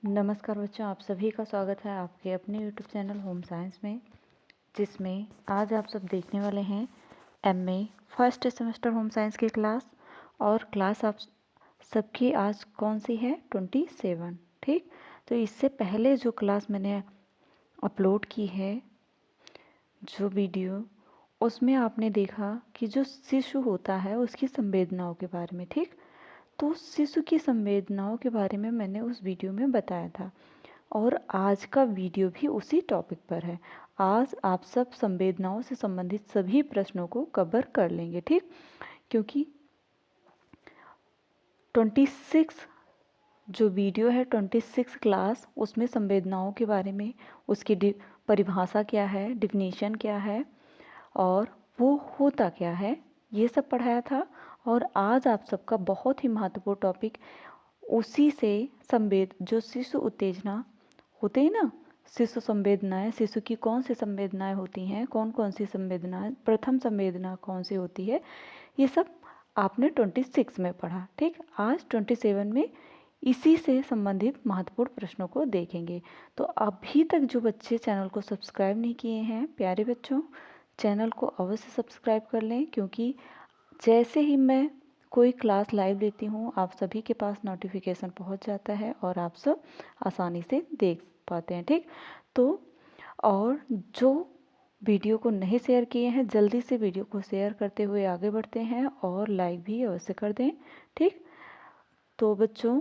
नमस्कार बच्चों, आप सभी का स्वागत है आपके अपने YouTube चैनल होम साइंस में, जिसमें आज आप सब देखने वाले हैं MA first semester home science की क्लास। और क्लास आप सबकी आज कौन सी है? 27। ठीक, तो इससे पहले जो क्लास मैंने अपलोड की है, जो वीडियो, उसमें आपने देखा कि जो शिशु होता है उसकी संवेदनाओं के बारे में। ठीक, तो शिशु की संवेदनाओं के बारे में मैंने उस वीडियो में बताया था और आज का वीडियो भी उसी टॉपिक पर है। आज आप सब संवेदनाओं से संबंधित सभी प्रश्नों को कवर कर लेंगे। ठीक, क्योंकि 26 जो वीडियो है 26 क्लास, उसमें संवेदनाओं के बारे में, उसकी परिभाषा क्या है, डिफिनीशन क्या है और वो होता क्या है, ये सब पढ़ाया था। और आज आप सबका बहुत ही महत्वपूर्ण टॉपिक उसी से जो शिशु उत्तेजना होते हैं ना, शिशु संवेदनाएं, शिशु की कौन सी संवेदनाएं होती हैं, कौन कौन सी संवेदनाएं, प्रथम संवेदना कौन सी होती है, ये सब आपने 26 में पढ़ा। ठीक, आज 27 में इसी से संबंधित महत्वपूर्ण प्रश्नों को देखेंगे। तो अभी तक जो बच्चे चैनल को सब्सक्राइब नहीं किए हैं, प्यारे बच्चों, चैनल को अवश्य सब्सक्राइब कर लें, क्योंकि जैसे ही मैं कोई क्लास लाइव लेती हूँ आप सभी के पास नोटिफिकेशन पहुँच जाता है और आप सब आसानी से देख पाते हैं। ठीक, तो और जो वीडियो को नहीं शेयर किए हैं, जल्दी से वीडियो को शेयर करते हुए आगे बढ़ते हैं और लाइक भी अवश्य कर दें। ठीक, तो बच्चों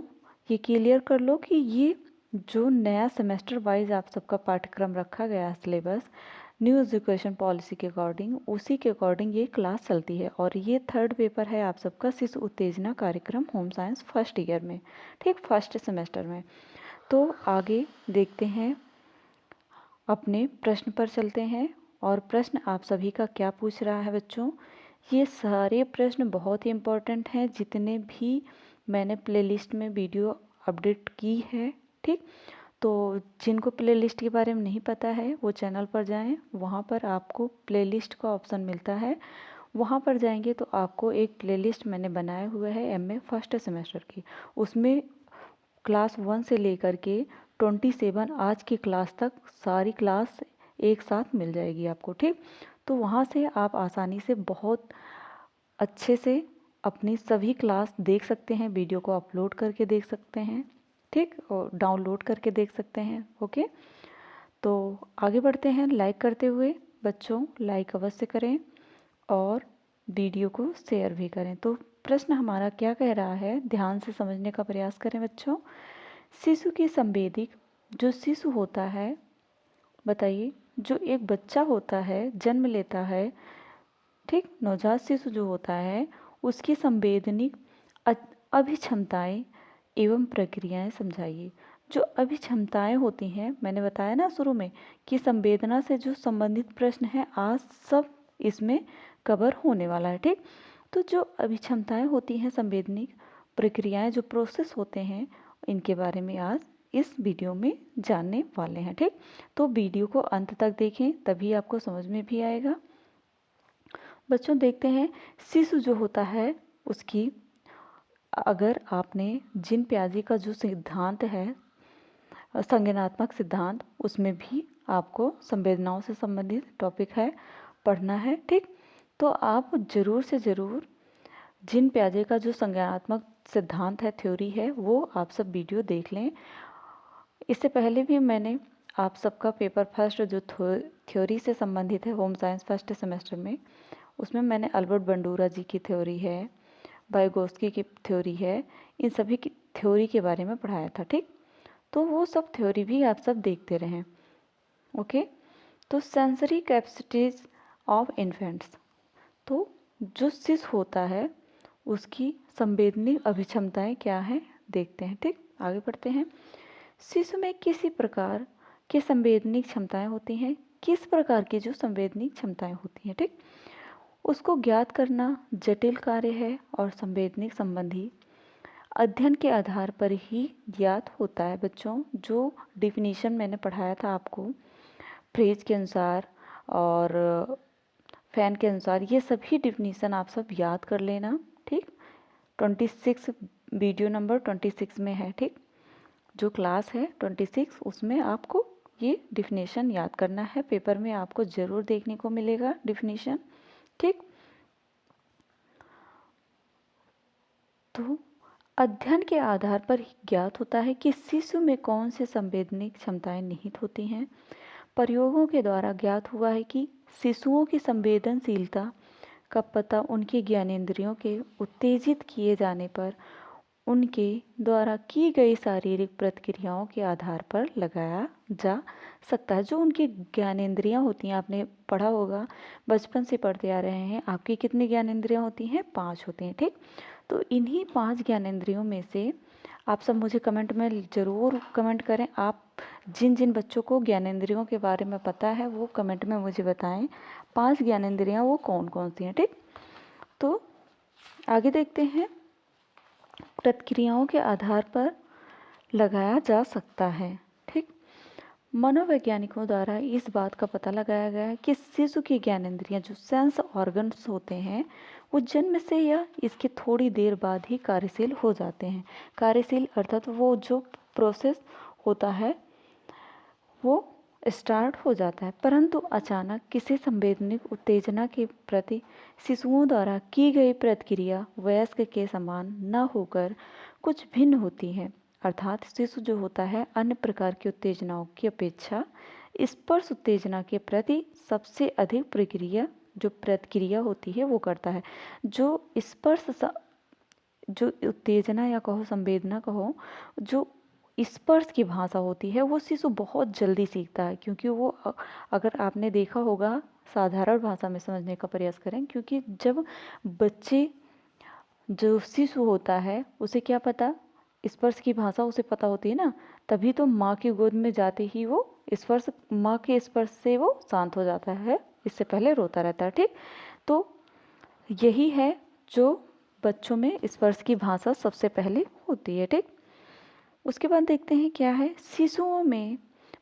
ये क्लियर कर लो कि ये जो नया सेमेस्टर वाइज आप सबका पाठ्यक्रम रखा गया है, सिलेबस न्यू एजुकेशन पॉलिसी के अकॉर्डिंग, उसी के अकॉर्डिंग ये क्लास चलती है। और ये थर्ड पेपर है आप सबका शिशु उत्तेजना कार्यक्रम होम साइंस फर्स्ट ईयर में। ठीक, फर्स्ट सेमेस्टर में। तो आगे देखते हैं, अपने प्रश्न पर चलते हैं। और प्रश्न आप सभी का क्या पूछ रहा है बच्चों? ये सारे प्रश्न बहुत ही इम्पोर्टेंट हैं, जितने भी मैंने प्लेलिस्ट में वीडियो अपडेट की है। ठीक, तो जिनको प्लेलिस्ट के बारे में नहीं पता है वो चैनल पर जाएं, वहाँ पर आपको प्लेलिस्ट का ऑप्शन मिलता है। वहाँ पर जाएंगे तो आपको एक प्लेलिस्ट मैंने बनाया हुआ है MA फर्स्ट सेमेस्टर की, उसमें क्लास 1 से लेकर के 27 आज की क्लास तक सारी क्लास एक साथ मिल जाएगी आपको। ठीक, तो वहाँ से आप आसानी से बहुत अच्छे से अपनी सभी क्लास देख सकते हैं, वीडियो को अपलोड करके देख सकते हैं। ठीक, और डाउनलोड करके देख सकते हैं। ओके, तो आगे बढ़ते हैं लाइक करते हुए। बच्चों लाइक अवश्य करें और वीडियो को शेयर भी करें। तो प्रश्न हमारा क्या कह रहा है, ध्यान से समझने का प्रयास करें बच्चों। शिशु की संवेदिक, जो शिशु होता है, बताइए, जो एक बच्चा होता है, जन्म लेता है, ठीक, नवजात शिशु जो होता है, उसकी संवेदनिक अभिक्षमताएं एवं प्रक्रियाएं समझाइए। जो अभिक्षमताएं होती हैं, मैंने बताया ना शुरू में कि संवेदना से जो संबंधित प्रश्न है आज सब इसमें कवर होने वाला है। ठीक, तो जो अभिक्षमताएं होती हैं, संवेदनिक प्रक्रियाएं, जो प्रोसेस होते हैं, इनके बारे में आज इस वीडियो में जानने वाले हैं। ठीक, तो वीडियो को अंत तक देखें, तभी आपको समझ में भी आएगा। बच्चों देखते हैं, शिशु जो होता है उसकी, अगर आपने जिन प्याजे का जो सिद्धांत है, संज्ञानात्मक सिद्धांत, उसमें भी आपको संवेदनाओं से संबंधित टॉपिक है, पढ़ना है। ठीक, तो आप ज़रूर से ज़रूर जिन प्याजे का जो संज्ञानात्मक सिद्धांत है, थ्योरी है, वो आप सब वीडियो देख लें। इससे पहले भी मैंने आप सबका पेपर फर्स्ट जो थ्योरी से संबंधित है होम साइंस फर्स्ट सेमेस्टर में, उसमें मैंने अल्बर्ट बंडूरा जी की थ्योरी है, वाइगोत्स्की की थ्योरी है, इन सभी की थ्योरी के बारे में पढ़ाया था। ठीक, तो वो सब थ्योरी भी आप सब देखते रहें। ओके, तो सेंसरी कैपेसिटीज ऑफ इन्फेंट्स, तो जो शिशु होता है उसकी संवेदनीय अभिक्षमताएं क्या हैं, देखते हैं। ठीक, आगे बढ़ते हैं। शिशु में किसी प्रकार की संवेदनीय क्षमताएं होती हैं, किस प्रकार की जो संवेदनीय क्षमताएं होती हैं, ठीक, उसको ज्ञात करना जटिल कार्य है और संवेदनीय संबंधी अध्ययन के आधार पर ही ज्ञात होता है। बच्चों, जो डिफिनीशन मैंने पढ़ाया था आपको फ्रेज के अनुसार और फैन के अनुसार, ये सभी डिफिनीशन आप सब याद कर लेना। ठीक, 26 वीडियो नंबर 26 में है। ठीक, जो क्लास है 26 उसमें आपको ये डिफिनेशन याद करना है। पेपर में आपको ज़रूर देखने को मिलेगा डिफिनेशन, ठीक। तो अध्ययन के आधार पर ज्ञात होता है कि शिशु में कौन से संवेदनिक क्षमताएं निहित होती हैं। प्रयोगों के द्वारा ज्ञात हुआ है कि शिशुओं की संवेदनशीलता का पता उनके ज्ञानेंद्रियों के उत्तेजित किए जाने पर उनके द्वारा की गई शारीरिक प्रतिक्रियाओं के आधार पर लगाया जा सकता है। जो उनकी ज्ञानेंद्रियां होती हैं, आपने पढ़ा होगा, बचपन से पढ़ते आ रहे हैं, आपकी कितनी ज्ञानेंद्रियां होती हैं? 5 होती हैं, ठीक। तो इन्हीं 5 ज्ञानेंद्रियों में से आप सब मुझे कमेंट में ज़रूर कमेंट करें। आप जिन जिन बच्चों को ज्ञानेंद्रियों के बारे में पता है वो कमेंट में मुझे बताएं 5 ज्ञानेंद्रियां वो कौन कौन सी हैं, ठीक। तो आगे देखते हैं। प्रतिक्रियाओं के आधार पर लगाया जा सकता है, ठीक। मनोवैज्ञानिकों द्वारा इस बात का पता लगाया गया है कि शिशु की ज्ञानेंद्रियां जो सेंस ऑर्गन्स होते हैं वो जन्म से या इसके थोड़ी देर बाद ही कार्यशील हो जाते हैं। कार्यशील अर्थात वो जो प्रोसेस होता है वो स्टार्ट हो जाता है, परंतु अचानक किसी संवेदनिक उत्तेजना के प्रति शिशुओं द्वारा की गई प्रतिक्रिया वयस्क के समान न होकर कुछ भिन्न होती है। अर्थात शिशु जो होता है अन्य प्रकार की उत्तेजनाओं की अपेक्षा स्पर्श उत्तेजना के प्रति सबसे अधिक प्रतिक्रिया होती है वो करता है। जो जो उत्तेजना या कहो संवेदना कहो, जो स्पर्श की भाषा होती है वो शिशु बहुत जल्दी सीखता है। क्योंकि वो अगर आपने देखा होगा, साधारण भाषा में समझने का प्रयास करें, क्योंकि जब बच्चे जो शिशु होता है उसे क्या पता, स्पर्श की भाषा उसे पता होती है ना, तभी तो माँ की गोद में जाते ही वो माँ के स्पर्श से वो शांत हो जाता है, इससे पहले रोता रहता है, ठीक। तो यही है जो बच्चों में स्पर्श की भाषा सबसे पहले होती है, ठीक। उसके बाद देखते हैं क्या है। शिशुओं में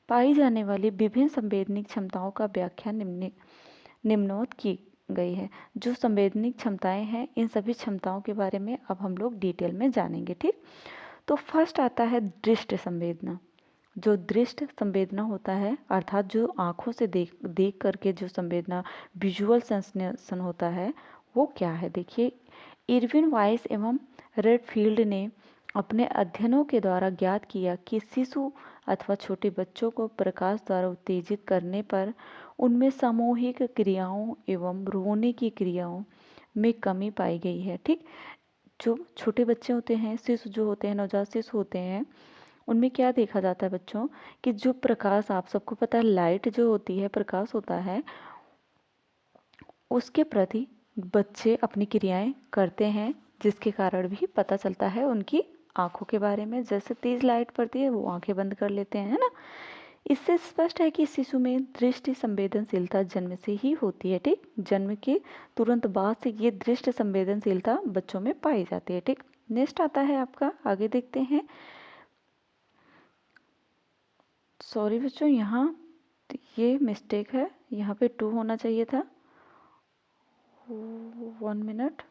पाई जाने वाली विभिन्न संवेदनिक क्षमताओं का व्याख्या निम्नोक्त की गई है। जो संवेदनिक क्षमताएं हैं इन सभी क्षमताओं के बारे में अब हम लोग डिटेल में जानेंगे, ठीक। तो फर्स्ट आता है दृष्टि संवेदना। जो दृष्टि संवेदना होता है अर्थात जो आँखों से देख करके जो संवेदना विजुअल सेंसेशन होता है वो क्या है। देखिए, इरविन वाइस एवं रेडफील्ड ने अपने अध्ययनों के द्वारा ज्ञात किया कि शिशु अथवा छोटे बच्चों को प्रकाश द्वारा उत्तेजित करने पर उनमें सामूहिक क्रियाओं एवं रोने की क्रियाओं में कमी पाई गई है, ठीक। जो छोटे बच्चे होते हैं, शिशु जो होते हैं, नवजात शिशु होते हैं, उनमें क्या देखा जाता है बच्चों कि जो प्रकाश, आप सबको पता है लाइट जो होती है, प्रकाश होता है, उसके प्रति बच्चे अपनी क्रियाएं करते हैं, जिसके कारण भी पता चलता है उनकी आँखों के बारे में। जैसे तेज लाइट पड़ती है वो आंखें बंद कर लेते हैं, है ना। इससे स्पष्ट है कि शिशु में दृष्टि संवेदनशीलता जन्म से ही होती है, ठीक। जन्म के तुरंत बाद से ये दृष्टि संवेदनशीलता बच्चों में पाई जाती है, ठीक। नेक्स्ट आता है आपका, आगे देखते हैं। सॉरी बच्चों, यहाँ ये मिस्टेक है, यहाँ पे 2 होना चाहिए था। 1 मिनट।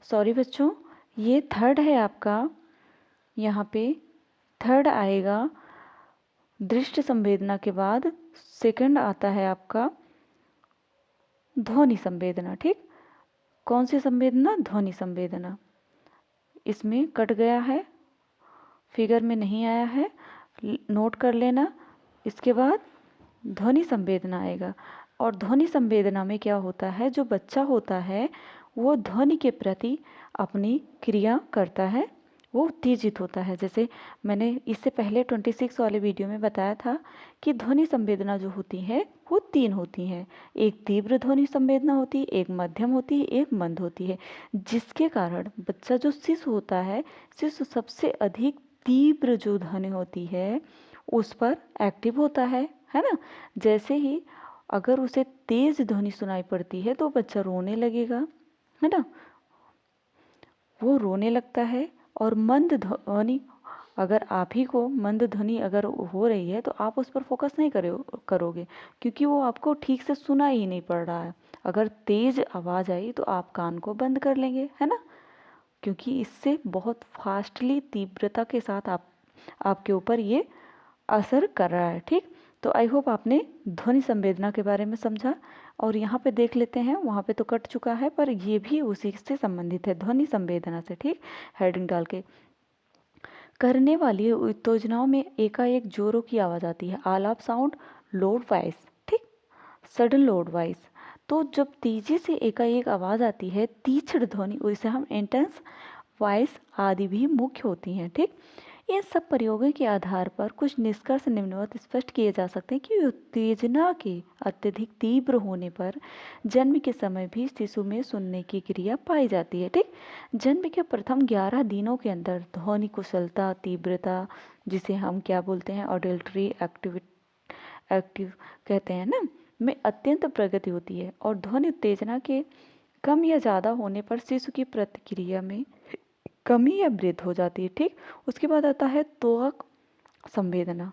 सॉरी बच्चों, ये थर्ड है आपका, यहाँ पे थर्ड आएगा। दृष्टि संवेदना के बाद सेकंड आता है आपका ध्वनि संवेदना, ठीक। कौन सी संवेदना? ध्वनि संवेदना। इसमें कट गया है, फिगर में नहीं आया है, नोट कर लेना। इसके बाद ध्वनि संवेदना आएगा। और ध्वनि संवेदना में क्या होता है, जो बच्चा होता है वो ध्वनि के प्रति अपनी क्रिया करता है, वो उत्तेजित होता है। जैसे मैंने इससे पहले 26 वाले वीडियो में बताया था कि ध्वनि संवेदना जो होती है वो 3 होती हैं। एक तीव्र ध्वनि संवेदना होती है, एक मध्यम होती है, एक मंद होती है। जिसके कारण बच्चा जो शिशु होता है, शिशु सबसे अधिक तीव्र जो ध्वनि होती है उस पर एक्टिव होता है ना। जैसे ही अगर उसे तेज ध्वनि सुनाई पड़ती है तो बच्चा रोने लगेगा, है ना, वो रोने लगता है। और मंद ध्वनि अगर आप ही को मंद ध्वनि अगर हो रही है तो आप उस पर फोकस नहीं करोगे, क्योंकि वो आपको ठीक से सुना ही नहीं पड़ रहा है। अगर तेज आवाज़ आई तो आप कान को बंद कर लेंगे, है ना, क्योंकि इससे बहुत फास्टली तीव्रता के साथ आपके ऊपर ये असर कर रहा है। ठीक, तो आई होप आपने ध्वनि संवेदना के बारे में समझा। और यहाँ पे देख लेते हैं, वहाँ पे तो कट चुका है पर ये भी उसी से संबंधित है, ध्वनि संवेदना से। ठीक, हेडिंग डाल के, करने वाली उत्तेजनाओं में एकाएक जोरों की आवाज़ आती है, आलाप साउंड, लोड वॉइस। ठीक, सडन लोड वॉइस, तो जब तेजी से एकाएक आवाज़ आती है, तीक्ष्ण ध्वनि, उसे हम इंटेंस वॉइस आदि भी मुख्य होती हैं। ठीक, इन सब प्रयोगों के आधार पर कुछ निष्कर्ष निम्नवत स्पष्ट किए जा सकते हैं कि उत्तेजना के अत्यधिक तीव्र होने पर जन्म के समय भी शिशु में सुनने की क्रिया पाई जाती है। ठीक, जन्म के प्रथम 11 दिनों के अंदर ध्वनि कुशलता, तीव्रता, जिसे हम क्या बोलते हैं, ऑडिटरी एक्टिव कहते हैं ना, में अत्यंत प्रगति होती है। और ध्वनि उत्तेजना के कम या ज़्यादा होने पर शिशु की प्रतिक्रिया में कमी या वृद्धि हो जाती है। ठीक, उसके बाद आता है त्वक संवेदना।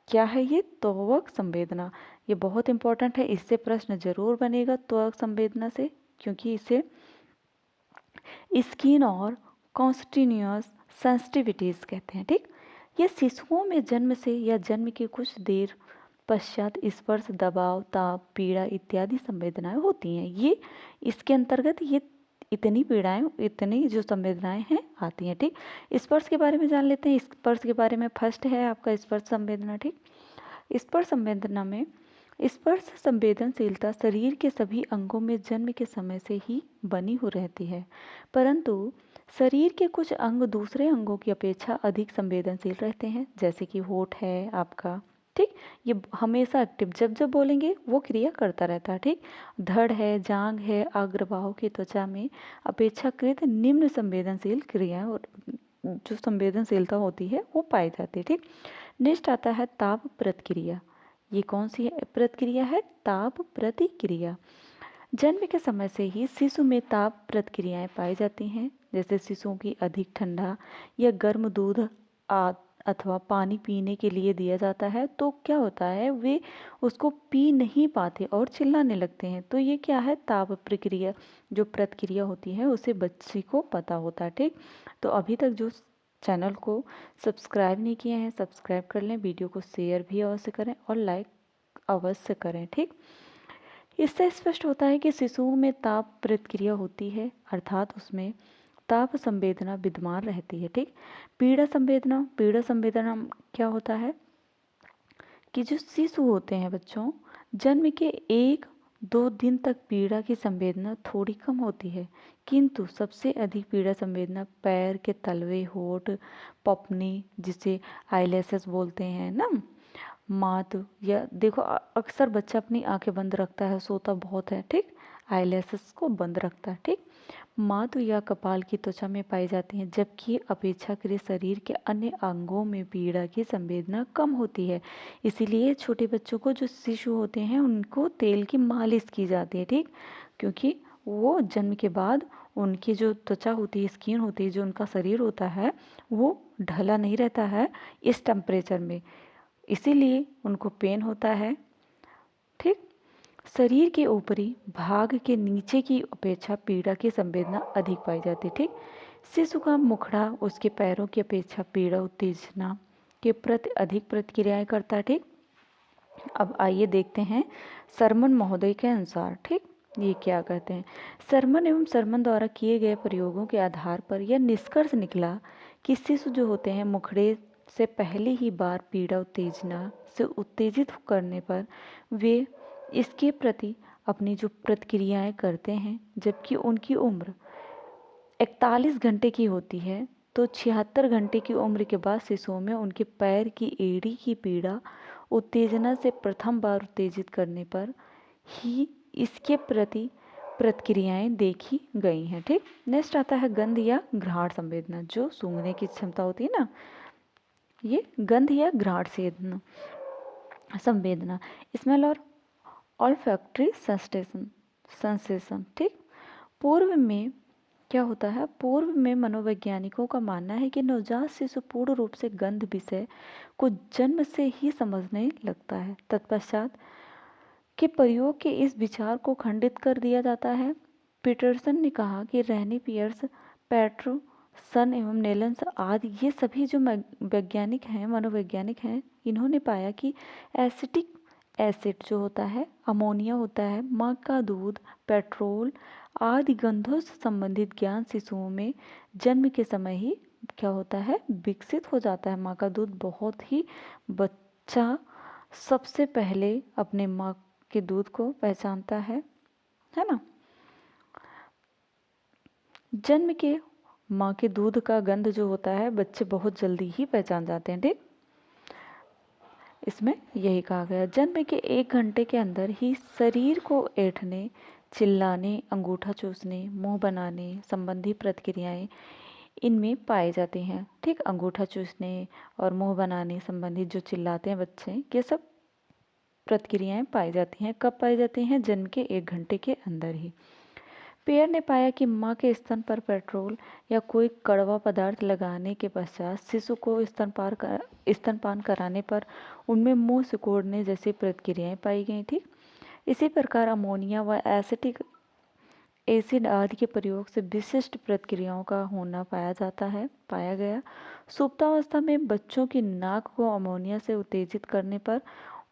क्या है ये त्वक संवेदना? ये बहुत इंपॉर्टेंट है, इससे प्रश्न जरूर बनेगा त्वक संवेदना से, क्योंकि इसे स्किन और कॉन्टिन्यूअस सेंसिटिविटीज कहते हैं। ठीक, ये शिशुओं में जन्म से या जन्म के कुछ देर पश्चात स्पर्श, दबाव, ताप, पीड़ा इत्यादि संवेदनाएं होती हैं। ये इसके अंतर्गत ये इतनी पीड़ाएं, इतनी जो संवेदनाएं हैं आती हैं। ठीक, स्पर्श के बारे में जान लेते हैं। स्पर्श के बारे में फर्स्ट है आपका स्पर्श संवेदना। ठीक, स्पर्श संवेदना में स्पर्श संवेदनशीलता शरीर के सभी अंगों में जन्म के समय से ही बनी हो रहती है, परंतु शरीर के कुछ अंग दूसरे अंगों की अपेक्षा अधिक संवेदनशील रहते हैं, जैसे कि होठ है आपका। ठीक, ये हमेशा एक्टिव, जब जब बोलेंगे वो क्रिया करता रहता है। ठीक, धड़ है, जांघ है, अग्रबाहु की त्वचा में अपेक्षाकृत निम्न संवेदनशील क्रियाएं और जो संवेदनशीलता होती है वो पाई जाती है। ठीक, नेक्स्ट आता है ताप प्रतिक्रिया। ये कौन सी प्रतिक्रिया है? ताप प्रतिक्रिया। जन्म के समय से ही शिशु में ताप प्रतिक्रियाएं पाई जाती हैं, जैसे शिशुओं की अधिक ठंडा या गर्म दूध अथवा पानी पीने के लिए दिया जाता है तो क्या होता है, वे उसको पी नहीं पाते और चिल्लाने लगते हैं। तो ये क्या है? ताप प्रक्रिया, जो प्रतिक्रिया होती है उसे बच्चे को पता होता है। ठीक, तो अभी तक जो चैनल को सब्सक्राइब नहीं किए हैं, सब्सक्राइब कर लें, वीडियो को शेयर भी अवश्य करें और लाइक अवश्य करें। ठीक, इससे स्पष्ट होता है कि शिशुओं में ताप प्रतिक्रिया होती है, अर्थात उसमें ताप संवेदना विद्यमान रहती है। ठीक, पीड़ा संवेदना, पीड़ा संवेदना क्या होता है कि जो शिशु होते हैं बच्चों, जन्म के 1-2 दिन तक पीड़ा की संवेदना थोड़ी कम होती है, किंतु सबसे अधिक पीड़ा संवेदना पैर के तलवे, होठ, पपनी, जिसे आईलैशेस बोलते हैं ना, माथ, या देखो अक्सर बच्चा अपनी आंखें बंद रखता है, सोता बहुत है। ठीक, आईलैशेस को बंद रखता है। ठीक, माथ या कपाल की त्वचा में पाई जाती हैं, जबकि अपेक्षाकृत शरीर के अन्य अंगों में पीड़ा की संवेदना कम होती है। इसीलिए छोटे बच्चों को, जो शिशु होते हैं, उनको तेल की मालिश की जाती है। ठीक, क्योंकि वो जन्म के बाद उनकी जो त्वचा होती है, स्किन होती है, जो उनका शरीर होता है, वो ढला नहीं रहता है इस टेम्परेचर में, इसीलिए उनको पेन होता है। ठीक, शरीर के ऊपरी भाग के नीचे की अपेक्षा पीड़ा की संवेदना अधिक पाई जाती है। ठीक, शिशु का मुखड़ा उसके पैरों की अपेक्षा पीड़ा उत्तेजना के प्रति अधिक प्रतिक्रियाएं करता है। ठीक, अब आइए देखते हैं सरमन महोदय के अनुसार। ठीक, ये क्या कहते हैं? सरमन एवं सरमन द्वारा किए गए प्रयोगों के आधार पर यह निष्कर्ष निकला कि शिशु जो होते हैं, मुखड़े से पहली ही बार पीड़ा उत्तेजना से उत्तेजित करने पर वे इसके प्रति अपनी जो प्रतिक्रियाएं करते हैं, जबकि उनकी उम्र 41 घंटे की होती है, तो 76 घंटे की उम्र के बाद शिशुओं में उनके पैर की एड़ी की पीड़ा उत्तेजना से प्रथम बार उत्तेजित करने पर ही इसके प्रति प्रतिक्रियाएं देखी गई हैं। ठीक, नेक्स्ट आता है गंध या घ्राण संवेदना, जो सूंघने की क्षमता होती है ना, ये गंध या घ्राण संवेदना, स्मेल और ऑल्फैक्टरी सेंसेशन। ठीक, पूर्व में क्या होता है, पूर्व में मनोवैज्ञानिकों का मानना है कि नवजात शिशु पूर्ण रूप से गंध विषय को जन्म से ही समझने लगता है। तत्पश्चात के प्रयोग के इस विचार को खंडित कर दिया जाता है। पीटरसन ने कहा कि रेनी पियर्स, पैटरसन एवं नेल्स आदि ये सभी जो वैज्ञानिक हैं, मनोवैज्ञानिक हैं, इन्होंने पाया कि एसिटिक एसिड जो होता है, अमोनिया होता है, माँ का दूध, पेट्रोल आदि गंधों से संबंधित ज्ञान शिशुओं में जन्म के समय ही क्या होता है, विकसित हो जाता है। माँ का दूध बहुत ही बच्चा सबसे पहले अपने माँ के दूध को पहचानता है ना। जन्म के माँ के दूध का गंध जो होता है बच्चे बहुत जल्दी ही पहचान जाते हैं। ठीक, इसमें यही कहा गया, जन्म के 1 घंटे के अंदर ही शरीर को ऐंठने, चिल्लाने, अंगूठा चूसने, मुंह बनाने संबंधी प्रतिक्रियाएं इनमें पाए जाते हैं। ठीक, अंगूठा चूसने और मुंह बनाने संबंधी जो चिल्लाते हैं बच्चे, ये सब प्रतिक्रियाएं पाई जाती हैं। कब पाई जाती हैं? जन्म के 1 घंटे के अंदर ही। पेयर ने पाया कि माँ के स्तन पर पेट्रोल या कोई कड़वा पदार्थ लगाने के पश्चात शिशु को स्तनपान कराने पर उनमें मुंह सिकोड़ने जैसी प्रतिक्रियाएं पाई गई थी। इसी प्रकार अमोनिया व एसिटिक एसिड आदि के प्रयोग से विशिष्ट प्रतिक्रियाओं का होना पाया गया। सुप्तावस्था में बच्चों की नाक को अमोनिया से उत्तेजित करने पर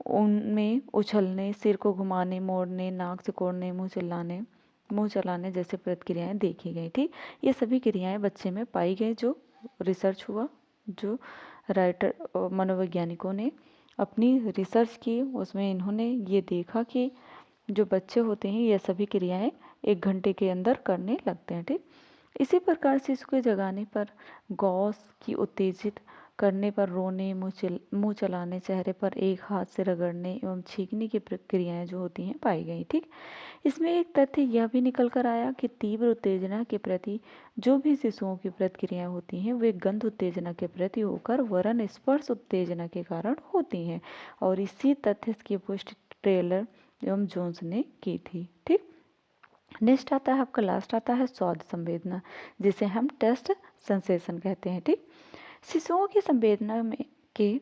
उनमें उछलने, सिर को घुमाने, मोड़ने, नाक सिकोड़ने, मुंह चलाने जैसे प्रतिक्रियाएं देखी गई थी। ये सभी क्रियाएं बच्चे में पाई गई। जो रिसर्च हुआ, जो मनोवैज्ञानिकों ने अपनी रिसर्च की, उसमें इन्होंने ये देखा कि जो बच्चे होते हैं ये सभी क्रियाएं 1 घंटे के अंदर करने लगते हैं। ठीक, इसी प्रकार शिशु के जगाने पर, गॉस की उत्तेजित करने पर रोने, मुंह चलाने, चेहरे पर एक हाथ से रगड़ने एवं छींकने की प्रक्रियाएं जो होती हैं पाई गई। ठीक, इसमें एक तथ्य यह भी निकल कर आया कि तीव्र उत्तेजना के प्रति जो भी शिशुओं की प्रतिक्रियाएं होती हैं वे गंध उत्तेजना के प्रति होकर वरन स्पर्श उत्तेजना के कारण होती हैं। और इसी तथ्य की पुष्टि टेलर एवं जोन्स ने की थी। ठीक, नेक्स्ट आता है आपका, लास्ट आता है स्वाद संवेदना, जिसे हम टेस्ट सेंसेशन कहते हैं। ठीक, शिशुओं की संवेदना में के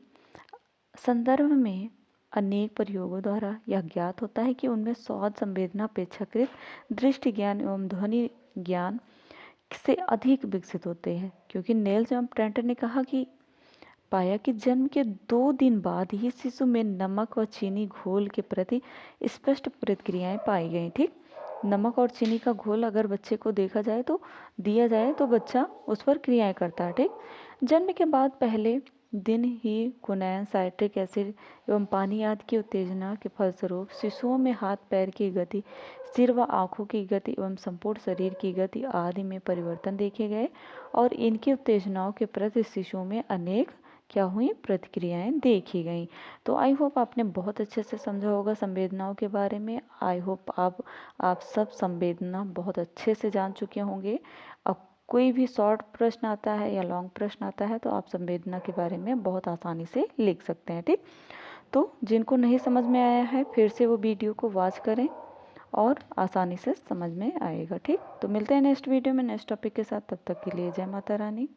संदर्भ में अनेक प्रयोगों द्वारा यह ज्ञात होता है कि उनमें स्वाद संवेदना अपेक्षाकृत दृष्टि ज्ञान एवं ध्वनि ज्ञान से अधिक विकसित होते हैं। क्योंकि नेल्स एवं ट्रेंटन ने पाया कि जन्म के 2 दिन बाद ही शिशु में नमक और चीनी घोल के प्रति स्पष्ट प्रतिक्रियाएं पाई गई। ठीक, नमक और चीनी का घोल अगर बच्चे को दिया जाए तो बच्चा उस पर क्रियाएं करता है। ठीक, जन्म के बाद पहले दिन ही क्विनैन, साइट्रिक एसिड एवं पानी आदि की उत्तेजना के फलस्वरूप शिशुओं में हाथ पैर की गति, सिर व आँखों की गति एवं संपूर्ण शरीर की गति आदि में परिवर्तन देखे गए और इनकी उत्तेजनाओं के प्रति शिशुओं में अनेक क्या हुई प्रतिक्रियाएं देखी गई। तो आई होप आपने बहुत अच्छे से समझा होगा संवेदनाओं के बारे में। आई होप आप सब संवेदना बहुत अच्छे से जान चुके होंगे। अब कोई भी शॉर्ट प्रश्न आता है या लॉन्ग प्रश्न आता है तो आप संवेदना के बारे में बहुत आसानी से लिख सकते हैं। ठीक, तो जिनको नहीं समझ में आया है फिर से वो वीडियो को वॉच करें और आसानी से समझ में आएगा। ठीक, तो मिलते हैं नेक्स्ट वीडियो में नेक्स्ट टॉपिक के साथ। तब तक के लिए जय माता रानी।